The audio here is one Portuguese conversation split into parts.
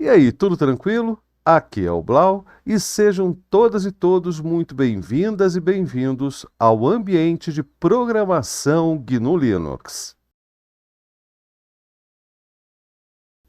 E aí, tudo tranquilo? Aqui é o Blau e sejam todas e todos muito bem-vindas e bem-vindos ao ambiente de programação GNU Linux.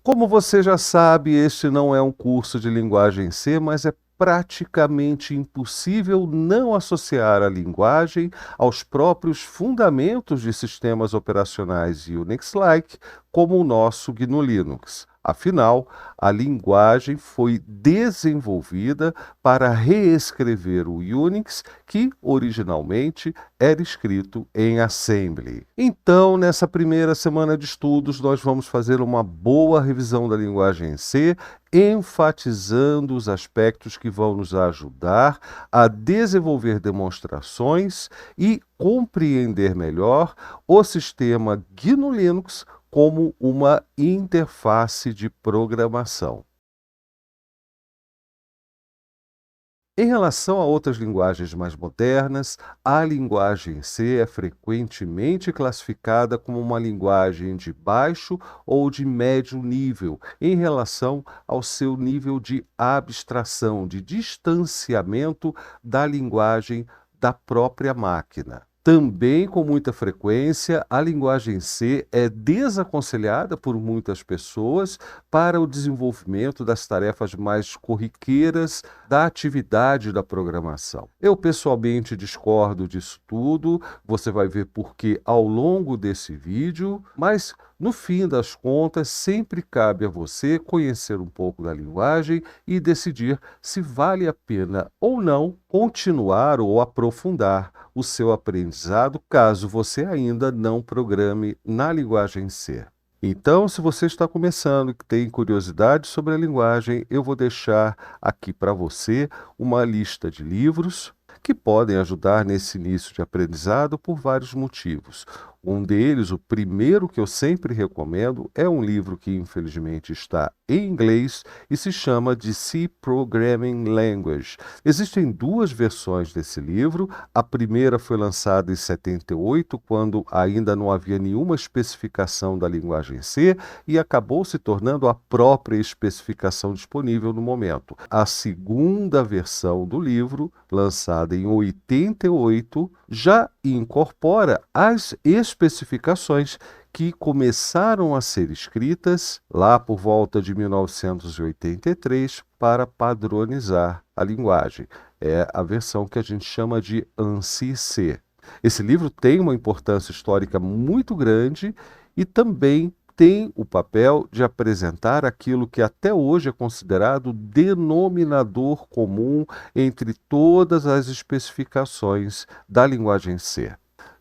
Como você já sabe, este não é um curso de linguagem C, mas é praticamente impossível não associar a linguagem aos próprios fundamentos de sistemas operacionais Unix-like, como o nosso GNU Linux. Afinal, a linguagem foi desenvolvida para reescrever o Unix, que originalmente era escrito em Assembly. Então, nessa primeira semana de estudos, nós vamos fazer uma boa revisão da linguagem C, enfatizando os aspectos que vão nos ajudar a desenvolver demonstrações e compreender melhor o sistema GNU Linux como uma interface de programação. Em relação a outras linguagens mais modernas, a linguagem C é frequentemente classificada como uma linguagem de baixo ou de médio nível, em relação ao seu nível de abstração, de distanciamento da linguagem da própria máquina. Também, com muita frequência, a linguagem C é desaconselhada por muitas pessoas para o desenvolvimento das tarefas mais corriqueiras da atividade da programação. Eu pessoalmente discordo disso tudo, você vai ver por quê ao longo desse vídeo, mas no fim das contas, sempre cabe a você conhecer um pouco da linguagem e decidir se vale a pena ou não continuar ou aprofundar o seu aprendizado, caso você ainda não programe na linguagem C. Então, se você está começando e tem curiosidade sobre a linguagem, eu vou deixar aqui para você uma lista de livros que podem ajudar nesse início de aprendizado por vários motivos. Um deles, o primeiro que eu sempre recomendo, é um livro que infelizmente está em inglês e se chama de C Programming Language. Existem duas versões desse livro. A primeira foi lançada em 78, quando ainda não havia nenhuma especificação da linguagem C e acabou se tornando a própria especificação disponível no momento. A segunda versão do livro, lançada em 88, já incorpora as especificações que começaram a ser escritas lá por volta de 1983 para padronizar a linguagem. É a versão que a gente chama de ANSI-C. Esse livro tem uma importância histórica muito grande e também tem o papel de apresentar aquilo que até hoje é considerado denominador comum entre todas as especificações da linguagem C.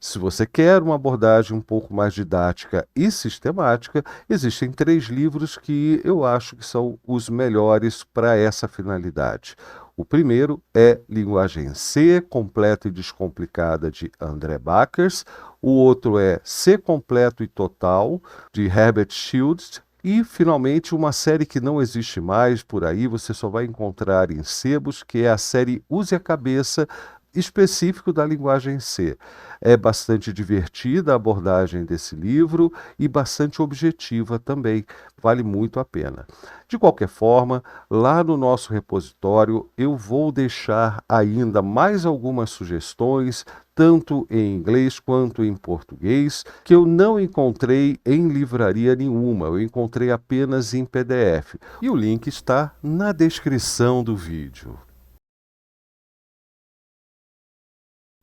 Se você quer uma abordagem um pouco mais didática e sistemática, existem 3 livros que eu acho que são os melhores para essa finalidade. O primeiro é Linguagem C, Completa e Descomplicada, de André Bakers. O outro é C Completo e Total, de Herbert Schultz. E, finalmente, uma série que não existe mais por aí, você só vai encontrar em sebos, que é a série Use a Cabeça, específico da linguagem C. É bastante divertida a abordagem desse livro e bastante objetiva também, vale muito a pena. De qualquer forma, lá no nosso repositório eu vou deixar ainda mais algumas sugestões, tanto em inglês quanto em português, que eu não encontrei em livraria nenhuma, eu encontrei apenas em PDF. E o link está na descrição do vídeo.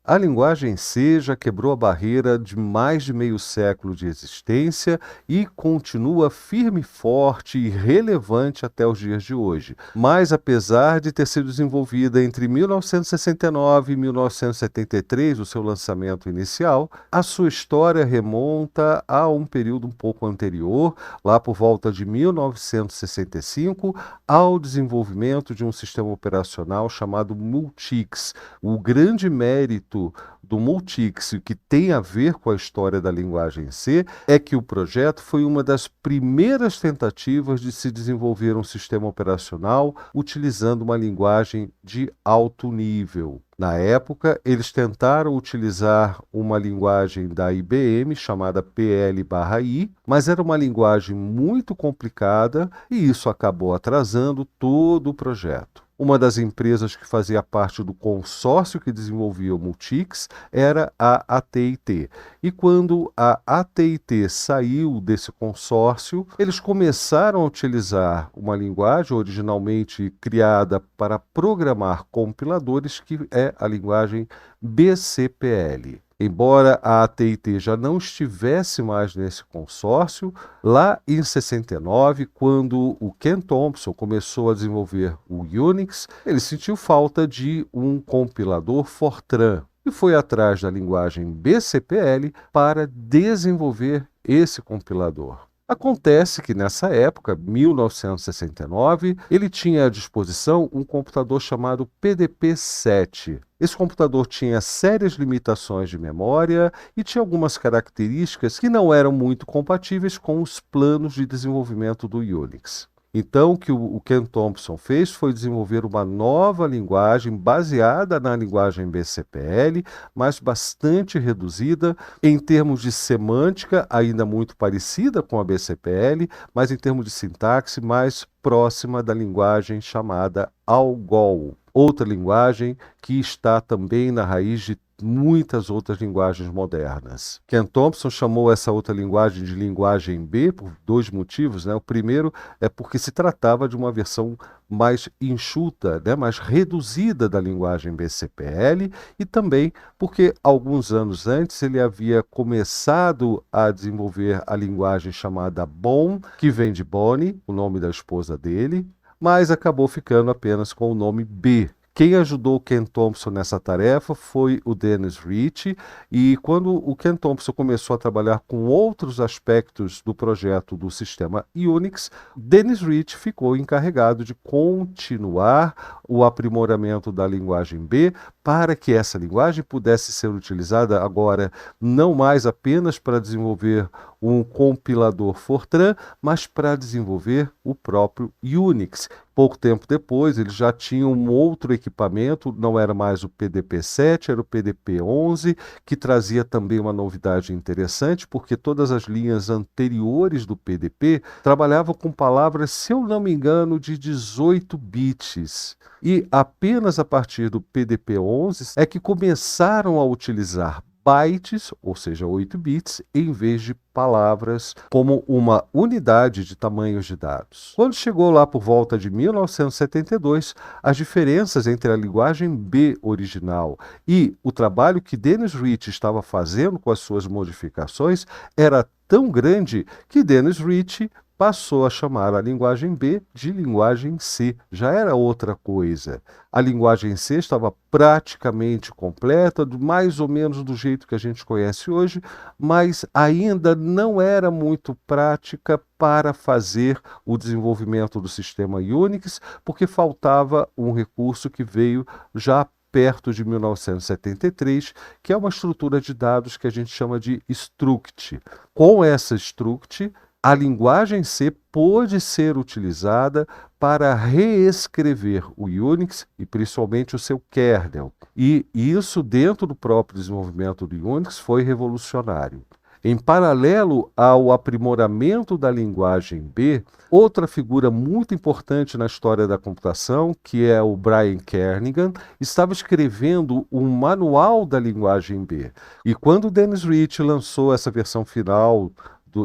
A linguagem C já quebrou a barreira de mais de meio século de existência e continua firme e forte e relevante até os dias de hoje. Mas, apesar de ter sido desenvolvida entre 1969 e 1973, o seu lançamento inicial, a sua história remonta a um período um pouco anterior, lá por volta de 1965, ao desenvolvimento de um sistema operacional chamado Multics. O grande mérito do Multics, que tem a ver com a história da linguagem C, é que o projeto foi uma das primeiras tentativas de se desenvolver um sistema operacional utilizando uma linguagem de alto nível. Na época, eles tentaram utilizar uma linguagem da IBM chamada PL/I, mas era uma linguagem muito complicada e isso acabou atrasando todo o projeto. Uma das empresas que fazia parte do consórcio que desenvolvia o Multics era a AT&T. E quando a AT&T saiu desse consórcio, eles começaram a utilizar uma linguagem originalmente criada para programar compiladores, que é a linguagem BCPL. Embora a AT&T já não estivesse mais nesse consórcio, lá em 69, quando o Ken Thompson começou a desenvolver o Unix, ele sentiu falta de um compilador Fortran e foi atrás da linguagem BCPL para desenvolver esse compilador. Acontece que nessa época, 1969, ele tinha à disposição um computador chamado PDP-7. Esse computador tinha sérias limitações de memória e tinha algumas características que não eram muito compatíveis com os planos de desenvolvimento do Unix. Então, o que o Ken Thompson fez foi desenvolver uma nova linguagem baseada na linguagem BCPL, mas bastante reduzida, em termos de semântica, ainda muito parecida com a BCPL, mas em termos de sintaxe, mais próxima da linguagem chamada ALGOL, outra linguagem que está também na raiz de muitas outras linguagens modernas. Ken Thompson chamou essa outra linguagem de linguagem B por dois motivos, né? O primeiro é porque se tratava de uma versão mais enxuta, né? Mais reduzida da linguagem BCPL, e também porque alguns anos antes ele havia começado a desenvolver a linguagem chamada BOM, que vem de Bonnie, o nome da esposa dele, mas acabou ficando apenas com o nome B. Quem ajudou o Ken Thompson nessa tarefa foi o Dennis Ritchie, e quando o Ken Thompson começou a trabalhar com outros aspectos do projeto do sistema Unix, Dennis Ritchie ficou encarregado de continuar o aprimoramento da linguagem B para que essa linguagem pudesse ser utilizada agora não mais apenas para desenvolver um compilador Fortran, mas para desenvolver o próprio Unix. Pouco tempo depois, eles já tinham um outro equipamento, não era mais o PDP-7, era o PDP-11, que trazia também uma novidade interessante, porque todas as linhas anteriores do PDP trabalhavam com palavras, se eu não me engano, de 18 bits. E apenas a partir do PDP-11 é que começaram a utilizar bytes, ou seja, 8 bits, em vez de palavras, como uma unidade de tamanhos de dados. Quando chegou lá por volta de 1972, as diferenças entre a linguagem B original e o trabalho que Dennis Ritchie estava fazendo com as suas modificações era tão grande que Dennis Ritchie passou a chamar a linguagem B de linguagem C. Já era outra coisa. A linguagem C estava praticamente completa, mais ou menos do jeito que a gente conhece hoje, mas ainda não era muito prática para fazer o desenvolvimento do sistema Unix, porque faltava um recurso que veio já perto de 1973, que é uma estrutura de dados que a gente chama de struct. Com essa struct, a linguagem C pôde ser utilizada para reescrever o Unix e principalmente o seu kernel. E isso, dentro do próprio desenvolvimento do Unix, foi revolucionário. Em paralelo ao aprimoramento da linguagem B, outra figura muito importante na história da computação, que é o Brian Kernighan, estava escrevendo um manual da linguagem B. E quando o Dennis Ritchie lançou essa versão final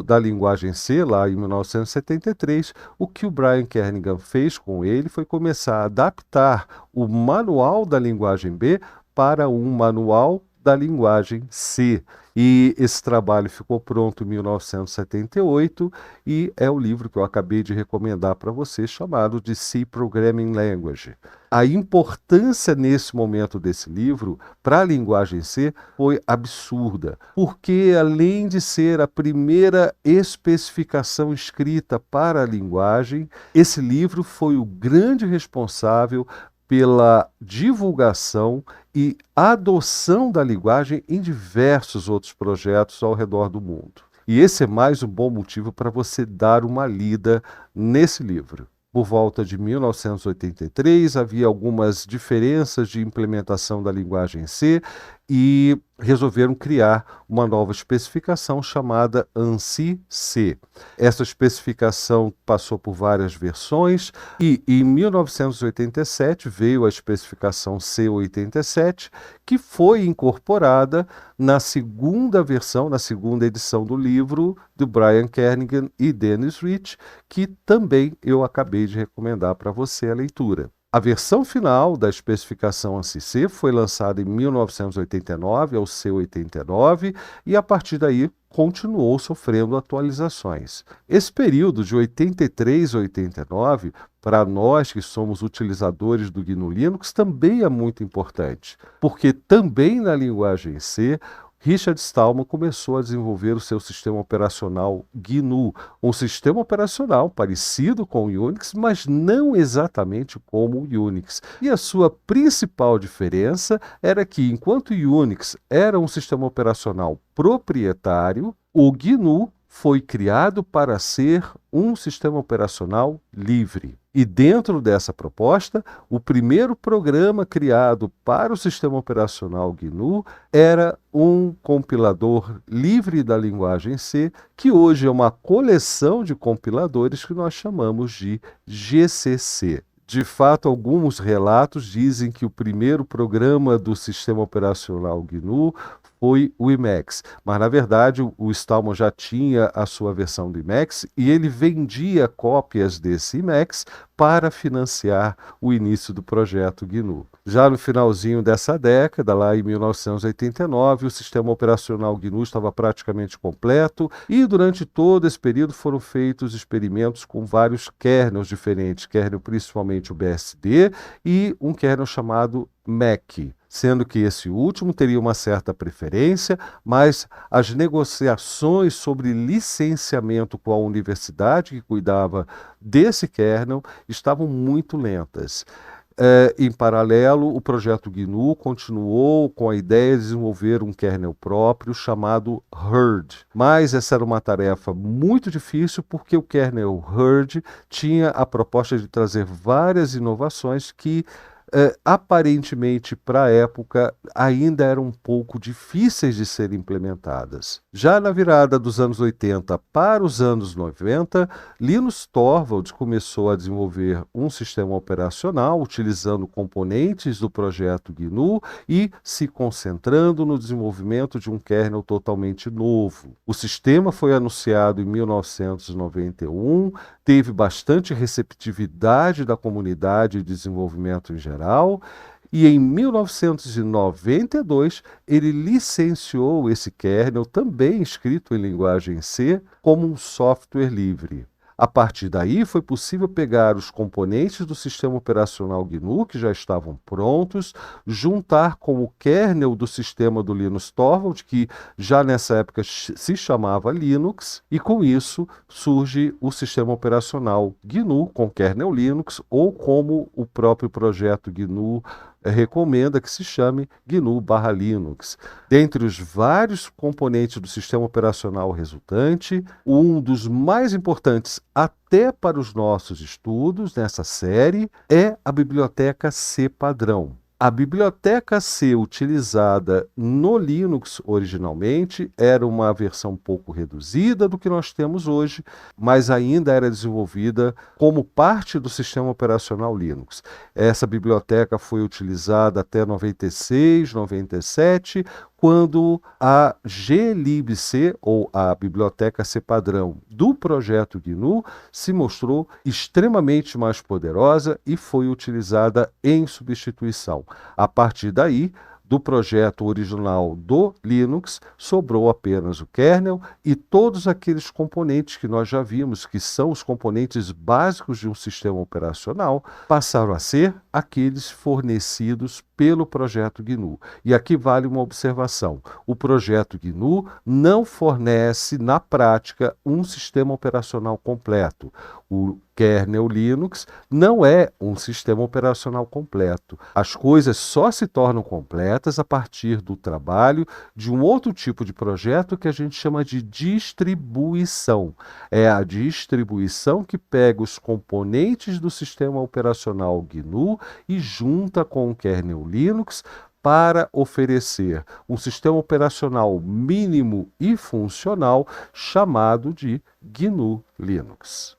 da linguagem C, lá em 1973, o que o Brian Kernighan fez com ele foi começar a adaptar o manual da linguagem B para um manual da linguagem C. E esse trabalho ficou pronto em 1978 e é o livro que eu acabei de recomendar para você, chamado de C Programming Language. A importância nesse momento desse livro para a linguagem C foi absurda, porque além de ser a primeira especificação escrita para a linguagem, esse livro foi o grande responsável pela divulgação e adoção da linguagem em diversos outros projetos ao redor do mundo. E esse é mais um bom motivo para você dar uma lida nesse livro. por volta de 1983, havia algumas diferenças de implementação da linguagem C e resolveram criar uma nova especificação chamada ANSI-C. Essa especificação passou por várias versões e em 1987 veio a especificação C87, que foi incorporada na segunda versão, na segunda edição do livro de Brian Kernighan e Dennis Rich, que também eu acabei de recomendar para você a leitura. A versão final da especificação ANSI-C foi lançada em 1989, ao C89, e a partir daí continuou sofrendo atualizações. Esse período de 83 a 89, para nós que somos utilizadores do GNU Linux, também é muito importante, porque também na linguagem C, Richard Stallman começou a desenvolver o seu sistema operacional GNU, um sistema operacional parecido com o Unix, mas não exatamente como o Unix. E a sua principal diferença era que, enquanto o Unix era um sistema operacional proprietário, o GNU foi criado para ser um sistema operacional livre. E dentro dessa proposta, o primeiro programa criado para o sistema operacional GNU era um compilador livre da linguagem C, que hoje é uma coleção de compiladores que nós chamamos de GCC. De fato, alguns relatos dizem que o primeiro programa do sistema operacional GNU foi o Emacs, mas na verdade o Stallman já tinha a sua versão do Emacs e ele vendia cópias desse Emacs para financiar o início do projeto GNU. Já no finalzinho dessa década, lá em 1989, o sistema operacional GNU estava praticamente completo e durante todo esse período foram feitos experimentos com vários kernels diferentes, kernel principalmente o BSD e um kernel chamado Mac, sendo que esse último teria uma certa preferência, mas as negociações sobre licenciamento com a universidade que cuidava desse kernel estavam muito lentas. Em paralelo, o projeto GNU continuou com a ideia de desenvolver um kernel próprio chamado Hurd, mas essa era uma tarefa muito difícil porque o kernel Hurd tinha a proposta de trazer várias inovações que aparentemente para a época ainda eram um pouco difíceis de serem implementadas. Já na virada dos anos 80 para os anos 90, Linus Torvalds começou a desenvolver um sistema operacional utilizando componentes do projeto GNU e se concentrando no desenvolvimento de um kernel totalmente novo. O sistema foi anunciado em 1991, teve bastante receptividade da comunidade de desenvolvimento em geral, e em 1992 ele licenciou esse kernel, também escrito em linguagem C, como um software livre. A partir daí foi possível pegar os componentes do sistema operacional GNU que já estavam prontos, juntar com o kernel do sistema do Linus Torvalds, que já nessa época se chamava Linux, e com isso surge o sistema operacional GNU com kernel Linux, ou como o próprio projeto GNU recomenda que se chame GNU/Linux. Dentre os vários componentes do sistema operacional resultante, um dos mais importantes até para os nossos estudos nessa série é a biblioteca C padrão. A biblioteca C utilizada no Linux originalmente era uma versão um pouco reduzida do que nós temos hoje, mas ainda era desenvolvida como parte do sistema operacional Linux. Essa biblioteca foi utilizada até 96, 97, quando a glibc, ou a biblioteca C padrão do projeto GNU, se mostrou extremamente mais poderosa e foi utilizada em substituição. A partir daí, do projeto original do Linux, sobrou apenas o kernel e todos aqueles componentes que nós já vimos, que são os componentes básicos de um sistema operacional, passaram a ser aqueles fornecidos pelo projeto GNU. E aqui vale uma observação: o projeto GNU não fornece, na prática, um sistema operacional completo. O kernel Linux não é um sistema operacional completo. As coisas só se tornam completas a partir do trabalho de um outro tipo de projeto que a gente chama de distribuição. É a distribuição que pega os componentes do sistema operacional GNU e junta com o kernel Linux para oferecer um sistema operacional mínimo e funcional chamado de GNU Linux.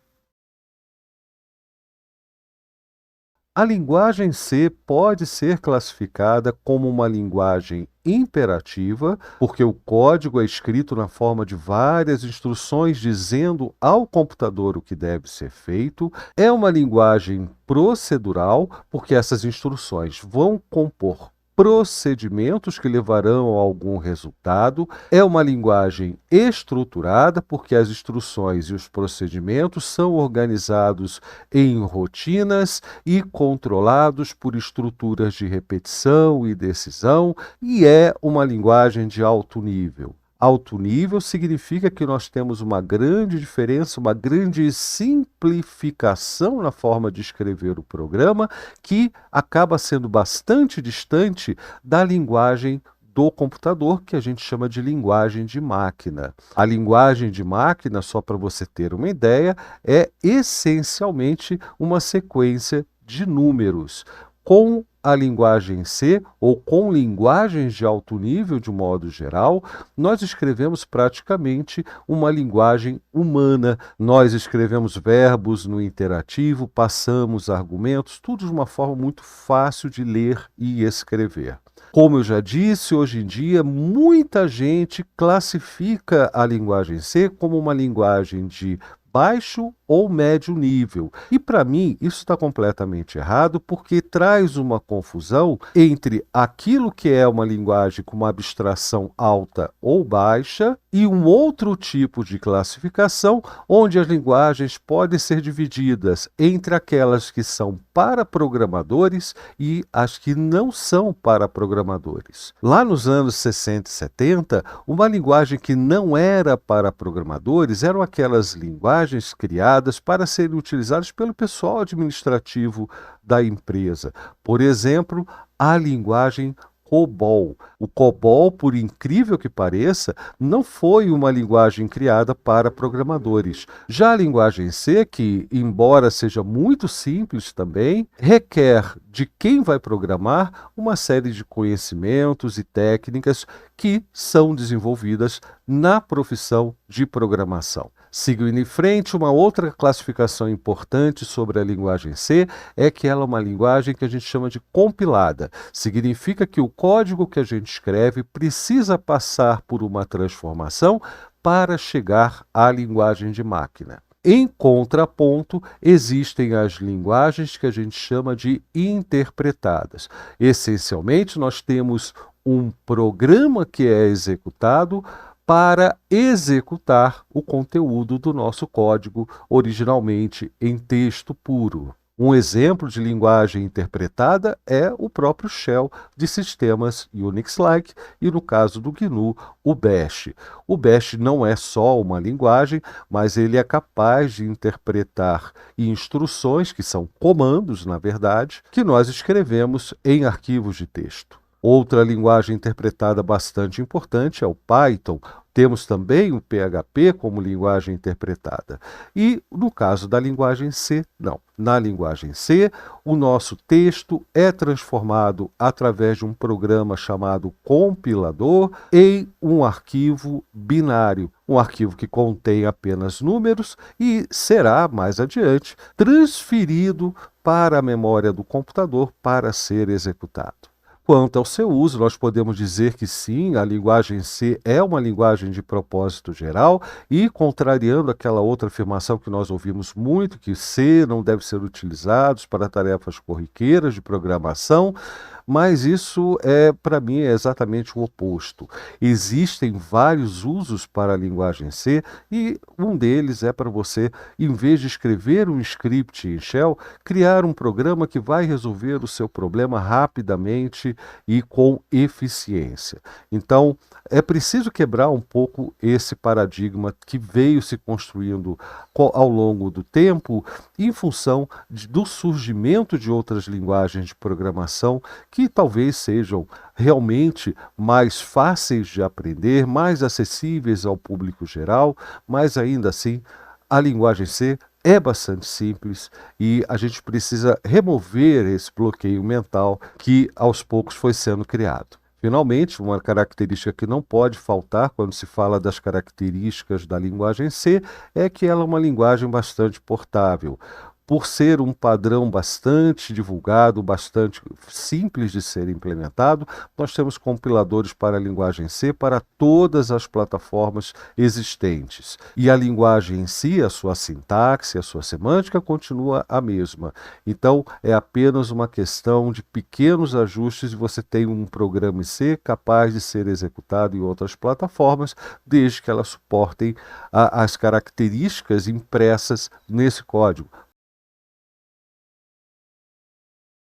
A linguagem C pode ser classificada como uma linguagem imperativa, porque o código é escrito na forma de várias instruções dizendo ao computador o que deve ser feito. É uma linguagem procedural, porque essas instruções vão compor procedimentos que levarão a algum resultado. É uma linguagem estruturada, porque as instruções e os procedimentos são organizados em rotinas e controlados por estruturas de repetição e decisão, e é uma linguagem de alto nível. Alto nível significa que nós temos uma grande diferença, uma grande simplificação na forma de escrever o programa, que acaba sendo bastante distante da linguagem do computador, que a gente chama de linguagem de máquina. A linguagem de máquina, só para você ter uma ideia, é essencialmente uma sequência de números. Com a linguagem C, ou com linguagens de alto nível de modo geral, nós escrevemos praticamente uma linguagem humana. Nós escrevemos verbos no interativo, passamos argumentos, tudo de uma forma muito fácil de ler e escrever. Como eu já disse, hoje em dia muita gente classifica a linguagem C como uma linguagem de baixo ou médio nível. E para mim isso está completamente errado, porque traz uma confusão entre aquilo que é uma linguagem com uma abstração alta ou baixa e um outro tipo de classificação, onde as linguagens podem ser divididas entre aquelas que são para programadores e as que não são para programadores. Lá nos anos 60 e 70, uma linguagem que não era para programadores eram aquelas linguagens criadas para serem utilizadas pelo pessoal administrativo da empresa. Por exemplo, a linguagem COBOL. O COBOL, por incrível que pareça, não foi uma linguagem criada para programadores. Já a linguagem C, que, embora seja muito simples também, requer de quem vai programar uma série de conhecimentos e técnicas que são desenvolvidas na profissão de programação. Seguindo em frente, uma outra classificação importante sobre a linguagem C é que ela é uma linguagem que a gente chama de compilada. Significa que o código que a gente escreve precisa passar por uma transformação para chegar à linguagem de máquina. Em contraponto, existem as linguagens que a gente chama de interpretadas. Essencialmente, nós temos um programa que é executado para executar o conteúdo do nosso código originalmente em texto puro. Um exemplo de linguagem interpretada é o próprio shell de sistemas Unix-like e, no caso do GNU, o Bash. O Bash não é só uma linguagem, mas ele é capaz de interpretar instruções, que são comandos, na verdade, que nós escrevemos em arquivos de texto. Outra linguagem interpretada bastante importante é o Python. Temos também o PHP como linguagem interpretada. E no caso da linguagem C, não. Na linguagem C, o nosso texto é transformado através de um programa chamado compilador em um arquivo binário, um arquivo que contém apenas números e será, mais adiante, transferido para a memória do computador para ser executado. Quanto ao seu uso, nós podemos dizer que sim, a linguagem C é uma linguagem de propósito geral e, contrariando aquela outra afirmação que nós ouvimos muito, que C não deve ser utilizado para tarefas corriqueiras de programação, Mas isso, para mim, é exatamente o oposto. Existem vários usos para a linguagem C e um deles é para você, em vez de escrever um script em Shell, criar um programa que vai resolver o seu problema rapidamente e com eficiência. Então, é preciso quebrar um pouco esse paradigma que veio se construindo ao longo do tempo, em função do surgimento de outras linguagens de programação que talvez sejam realmente mais fáceis de aprender, mais acessíveis ao público geral, mas ainda assim a linguagem C é bastante simples e a gente precisa remover esse bloqueio mental que aos poucos foi sendo criado. Finalmente, uma característica que não pode faltar quando se fala das características da linguagem C é que ela é uma linguagem bastante portável. Por ser um padrão bastante divulgado, bastante simples de ser implementado, nós temos compiladores para a linguagem C para todas as plataformas existentes. E a linguagem em si, a sua sintaxe, a sua semântica, continua a mesma. Então, é apenas uma questão de pequenos ajustes e você tem um programa em C capaz de ser executado em outras plataformas, desde que elas suportem as características impressas nesse código.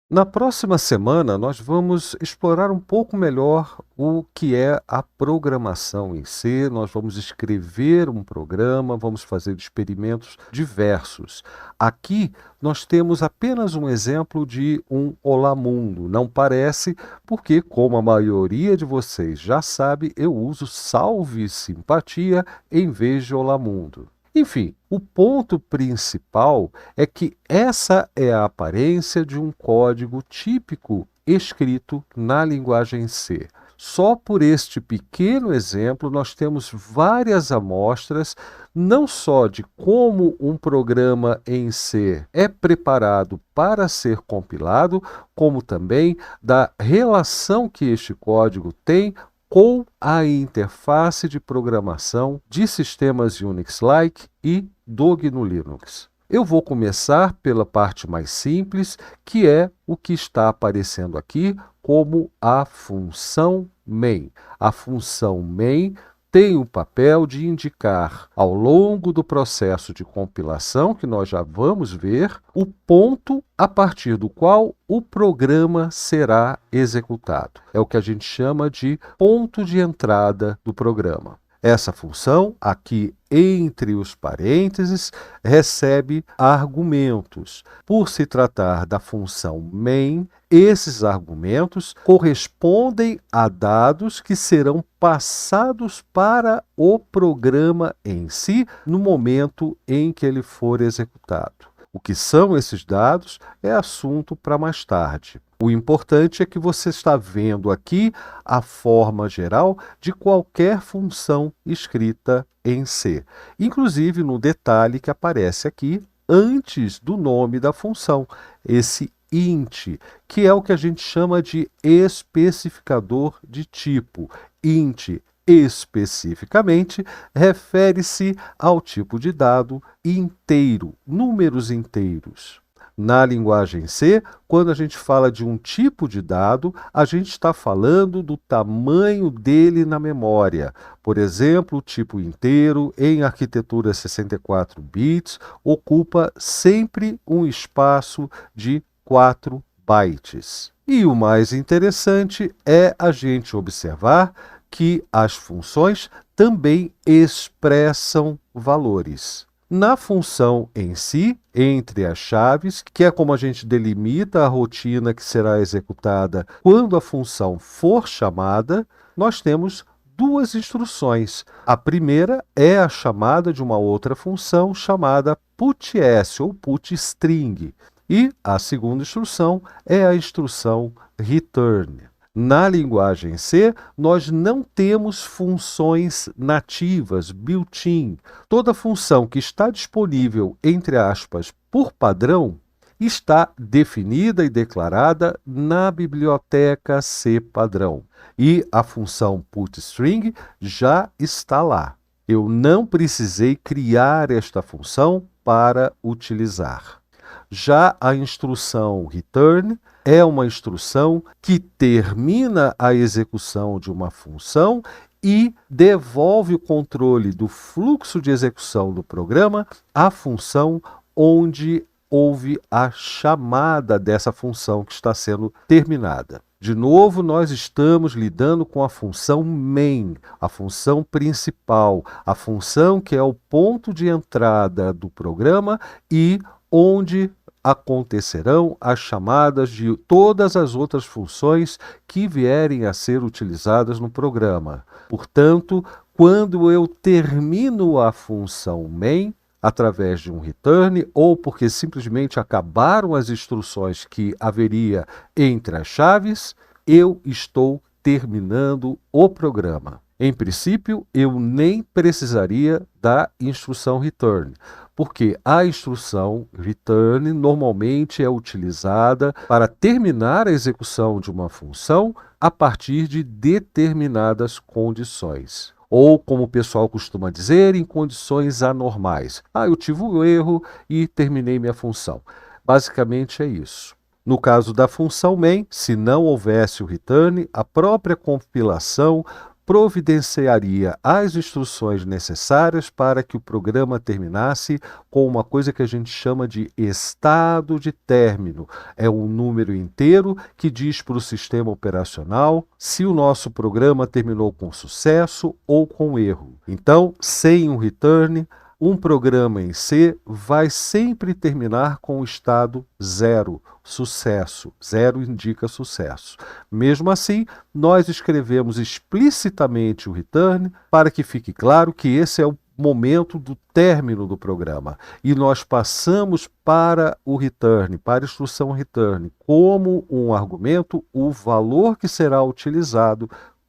Na próxima semana, nós vamos explorar um pouco melhor o que é a programação em si. Nós vamos escrever um programa, vamos fazer experimentos diversos. Aqui, nós temos apenas um exemplo de um Olá Mundo. Não parece, porque, como a maioria de vocês já sabe, eu uso Salve Simpatia em vez de Olá Mundo. Enfim, o ponto principal é que essa é a aparência de um código típico escrito na linguagem C. Só por este pequeno exemplo, nós temos várias amostras, não só de como um programa em C é preparado para ser compilado, como também da relação que este código tem com a interface de programação de sistemas Unix-like e do GNU Linux. Eu vou começar pela parte mais simples, que é o que está aparecendo aqui como a função main. A função main tem o papel de indicar, ao longo do processo de compilação, que nós já vamos ver, o ponto a partir do qual o programa será executado. É o que a gente chama de ponto de entrada do programa. Essa função, aqui entre os parênteses, recebe argumentos. Por se tratar da função main, esses argumentos correspondem a dados que serão passados para o programa em si no momento em que ele for executado. O que são esses dados é assunto para mais tarde. O importante é que você está vendo aqui a forma geral de qualquer função escrita em C, inclusive no detalhe que aparece aqui antes do nome da função, esse int, que é o que a gente chama de especificador de tipo. Int especificamente refere-se ao tipo de dado inteiro, números inteiros. Na linguagem C, quando a gente fala de um tipo de dado, a gente está falando do tamanho dele na memória. Por exemplo, o tipo inteiro, em arquitetura 64 bits, ocupa sempre um espaço de 4 bytes. E o mais interessante é a gente observar que as funções também expressam valores. Na função em si, entre as chaves, que é como a gente delimita a rotina que será executada quando a função for chamada, nós temos duas instruções. A primeira é a chamada de uma outra função chamada putS ou putString. E a segunda instrução é a instrução return. Na linguagem C, nós não temos funções nativas, built-in. Toda função que está disponível, entre aspas, por padrão, está definida e declarada na biblioteca C padrão. E a função putString já está lá. Eu não precisei criar esta função para utilizar. Já a instrução return, é uma instrução que termina a execução de uma função e devolve o controle do fluxo de execução do programa à função onde houve a chamada dessa função que está sendo terminada. De novo, nós estamos lidando com a função main, a função principal, a função que é o ponto de entrada do programa e onde acontecerão as chamadas de todas as outras funções que vierem a ser utilizadas no programa. Portanto, quando eu termino a função main, através de um return, ou porque simplesmente acabaram as instruções que haveria entre as chaves, eu estou terminando o programa. Em princípio, eu nem precisaria da instrução return, porque a instrução return normalmente é utilizada para terminar a execução de uma função a partir de determinadas condições. Ou, como o pessoal costuma dizer, em condições anormais. Eu tive um erro e terminei minha função. Basicamente é isso. No caso da função main, se não houvesse o return, a própria compilação providenciaria as instruções necessárias para que o programa terminasse com uma coisa que a gente chama de estado de término. É um número inteiro que diz para o sistema operacional se o nosso programa terminou com sucesso ou com erro. Então, sem um return, um programa em C vai sempre terminar com o estado 0, sucesso. 0 indica sucesso. Mesmo assim, nós escrevemos explicitamente o return para que fique claro que esse é o momento do término do programa. E nós passamos para o return, para a instrução return, como um argumento, o valor que será utilizado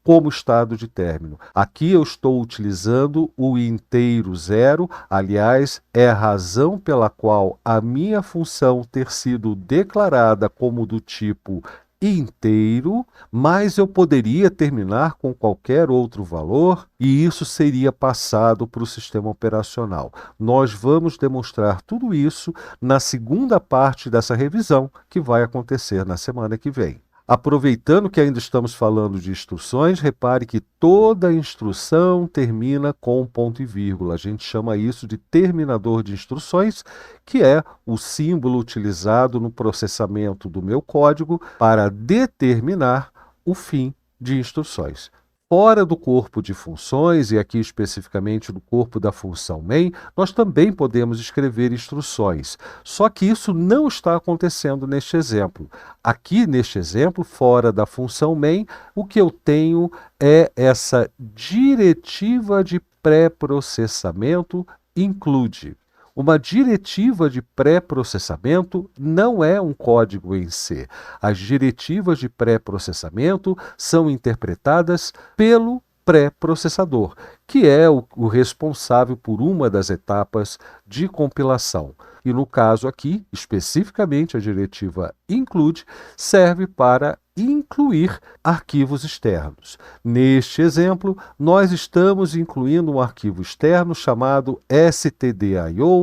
como estado de término. Aqui eu estou utilizando o inteiro 0, aliás, é a razão pela qual a minha função ter sido declarada como do tipo inteiro, mas eu poderia terminar com qualquer outro valor e isso seria passado para o sistema operacional. Nós vamos demonstrar tudo isso na segunda parte dessa revisão, que vai acontecer na semana que vem. Aproveitando que ainda estamos falando de instruções, repare que toda instrução termina com um ponto e vírgula. A gente chama isso de terminador de instruções, que é o símbolo utilizado no processamento do meu código para determinar o fim de instruções. Fora do corpo de funções, e aqui especificamente do corpo da função main, nós também podemos escrever instruções. Só que isso não está acontecendo neste exemplo. Aqui, neste exemplo, fora da função main, o que eu tenho é essa diretiva de pré-processamento include. Uma diretiva de pré-processamento não é um código em C. As diretivas de pré-processamento são interpretadas pelo pré-processador, que é o responsável por uma das etapas de compilação. E no caso aqui, especificamente a diretiva include, serve para incluir arquivos externos. Neste exemplo, nós estamos incluindo um arquivo externo chamado stdio.h.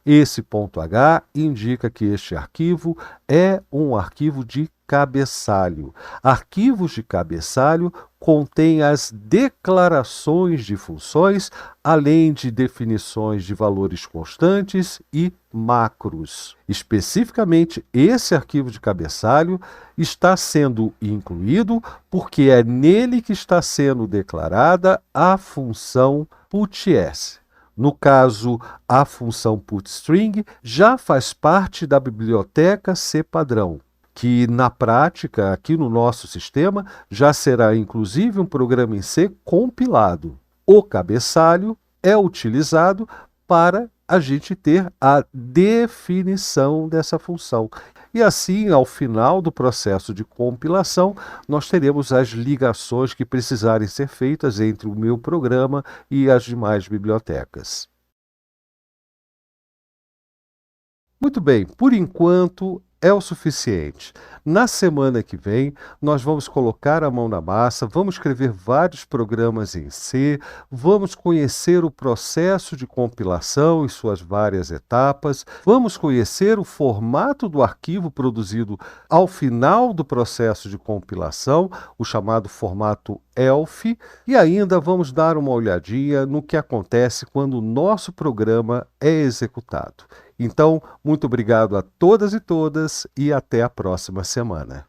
Esse .h indica que este arquivo é um arquivo de cabeçalho. Arquivos de cabeçalho contêm as declarações de funções, além de definições de valores constantes e macros. Especificamente, esse arquivo de cabeçalho está sendo incluído porque é nele que está sendo declarada a função putS. No caso, a função putString já faz parte da biblioteca C-padrão, que na prática, aqui no nosso sistema, já será inclusive um programa em C compilado. O cabeçalho é utilizado para a gente ter a definição dessa função. E assim, ao final do processo de compilação, nós teremos as ligações que precisarem ser feitas entre o meu programa e as demais bibliotecas. Muito bem, por enquanto, é o suficiente. Na semana que vem, nós vamos colocar a mão na massa, vamos escrever vários programas em C, vamos conhecer o processo de compilação e suas várias etapas, vamos conhecer o formato do arquivo produzido ao final do processo de compilação, o chamado formato ELF, e ainda vamos dar uma olhadinha no que acontece quando o nosso programa é executado. Então, muito obrigado a todas e todas e até a próxima semana.